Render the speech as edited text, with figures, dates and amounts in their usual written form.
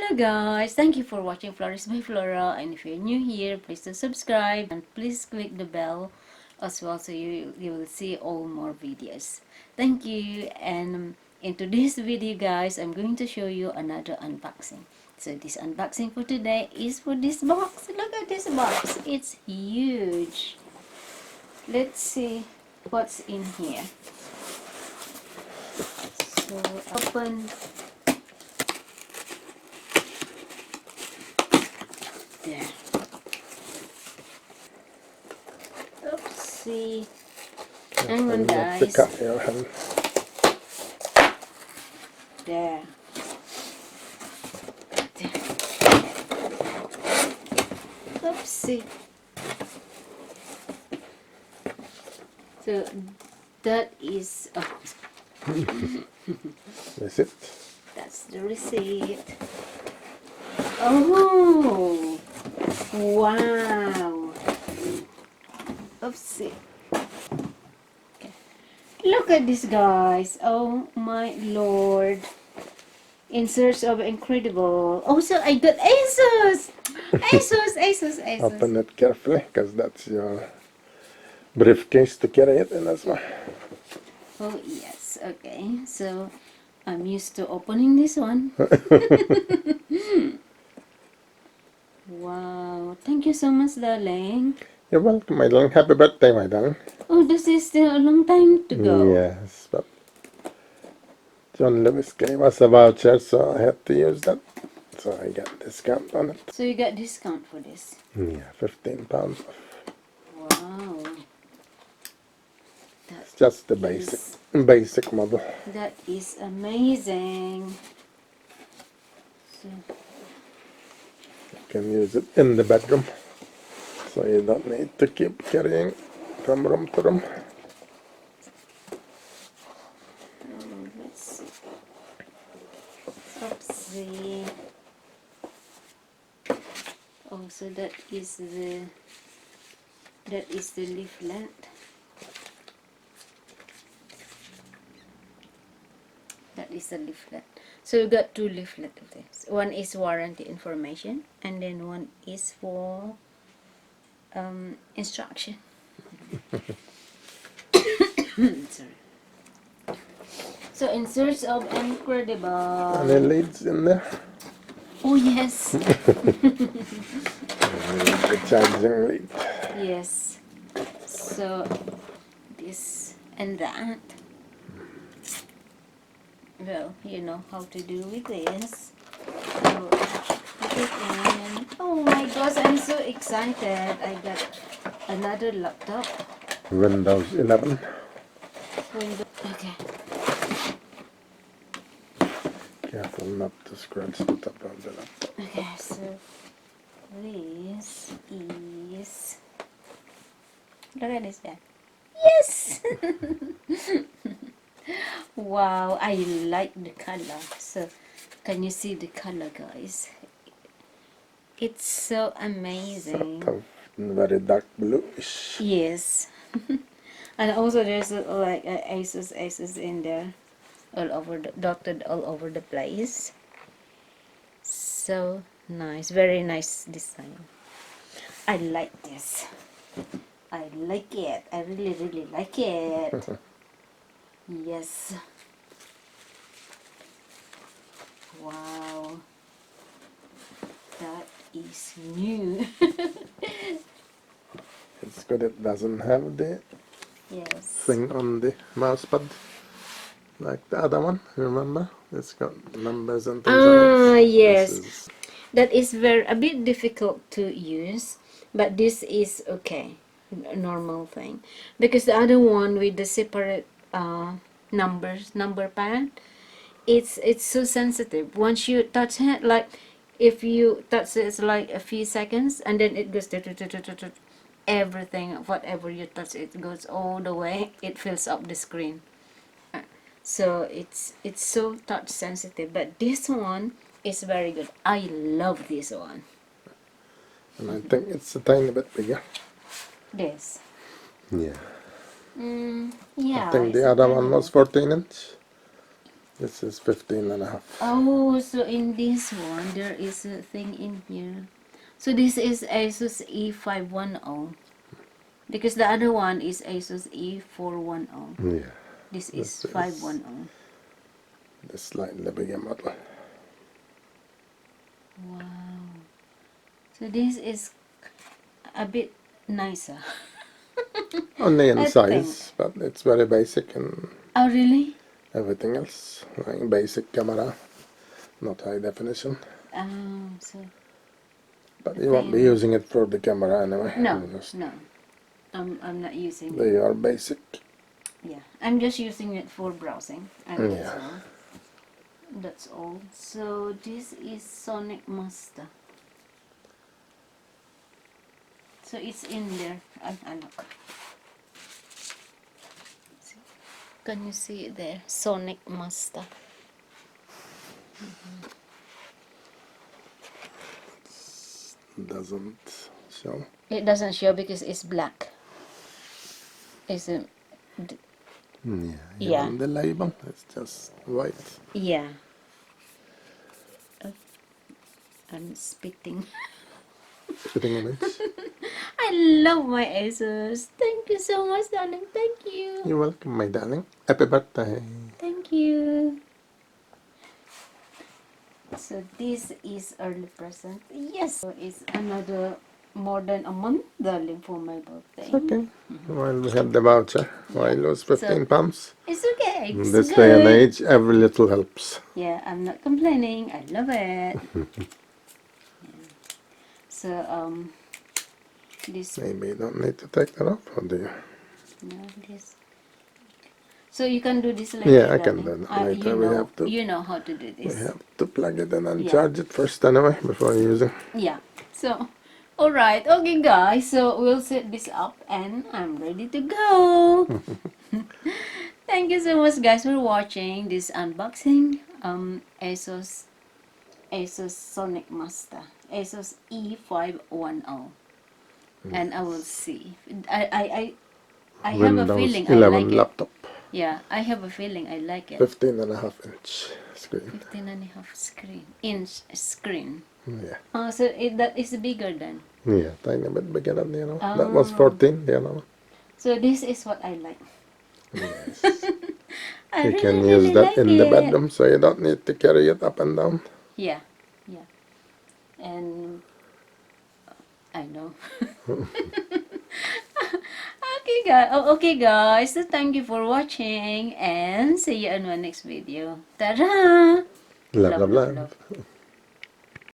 Hello guys, thank you for watching Flourish by Flora, and if you're new here, please do subscribe and please click the bell as well so you will see all more videos. Thank you. And in today's video guys, I'm going to show you another unboxing. So this unboxing for today is for this box. Look at this box, it's huge. Let's see what's in here. So open. There. Oopsie. Hang on guys. Pick up your hand. There. Oopsie. So that is Receipt. that's the receipt. Oh wow. Oopsie. Okay. Look at this guys. Oh my lord. In search of incredible. Also I got Asus. Asus. Open it carefully, because that's your briefcase to carry it in as well. Oh yes, okay. So I'm used to opening this one. Wow, thank you so much, darling. You're welcome, my darling. Happy birthday, my darling. Oh, this is still a long time to go. Yes, but John Lewis gave us a voucher, so I had to use that. So I got discount on it. So you got discount for this? Yeah, £15 off. Wow. It's just the basic model. That is amazing. So, You can use it in the bedroom, so you don't need to keep carrying from room to room. let's see. Oopsie. Oh, so that is the leaflet. That is the leaflet. So you got two leaflets of this. One is warranty information, and then one is for instruction. Sorry. So in search of incredible. And it leads in there. Oh yes. The charging lead. Yes. So this and that. Well, you know how to do with this. So put it in. Oh my gosh, I'm so excited. I got another laptop. Windows 11. Okay. Careful not to scratch the top of the laptop. Okay, so this is. Look at this guy. Yes! Wow, I like the color. So, can you see the color, guys? It's so amazing. Sort of very dark bluish. Yes. And also there's like Asus in there, all over dotted all over the place. So nice, very nice design. I like this. I like it. I really like it. Yes. Wow. That is new. It's good it doesn't have the Yes. thing on the mouse pad like the other one, remember? It's got numbers and things on it. Yes. That is a bit difficult to use, but this is okay. Normal thing. Because the other one with the separate number pad, it's so sensitive. Once you touch it, like if you touch it, it's like a few seconds and then it goes everything, whatever you touch, it goes all the way. It fills up the screen. So it's so touch sensitive, but this one is very good. I love this one. And I think it's a tiny bit bigger. This. Yeah. Yeah. I think the other one was 14 inch. This is 15.5. Oh, so in this one, there is a thing in here. So this is Asus E510. Because the other one is Asus E410. Yeah, This this is 510. the slightly bigger model. Wow. So this is a bit nicer. Only in I size, but it's very basic and Oh, really? everything else. Like basic camera, not high definition. So But the you won't be thing. using it for the camera anyway. No, You just, no. I'm not using they it. are basic. Yeah, I'm just using it for browsing, and that's Yeah. all. That's all. So this is sonicmaster. So it's in there. Look. Can you see it there? Sonicmaster. Doesn't show. It doesn't show because it's black. It's a, Yeah, yeah, even the label is just white. yeah. Oh, I'm spitting. Fitting image. I love my Asus. Thank you so much, darling. Thank you. You're welcome, my darling. Happy birthday. Thank you. So this is early present. Yes. So it's another more than a month, darling, for my birthday. Okay. While we had the voucher, while it was 15 pounds. It's okay. In It's this good. day and age, every little helps. Yeah, I'm not complaining. I love it. Yeah. So this. Maybe you don't need to take that off, or do you? No, this. So you can do this later. Yeah, I can darling. do that later. You know how to do this. We have to plug it in and Yeah. charge it first anyway, before using. Yeah. So, alright. Okay, guys. So, we'll set this up and I'm ready to go. Thank you so much, guys, for watching this unboxing. Asus sonicmaster. Asus E510. And I will see. I have a Windows feeling I 11 like it. laptop. Yeah, I have a feeling I like it. 15.5-inch screen. 15.5 inch screen. Yeah. So that is bigger than. Yeah, tiny bit bigger than the other one. That was 14, the other one. So this is what I like. Yes. I You really, can really use that like in the it. bedroom, so you don't need to carry it up and down. Yeah, yeah. And I know. Okay, guys. So thank you for watching and see you in my next video. Ta-da! Love, love, love.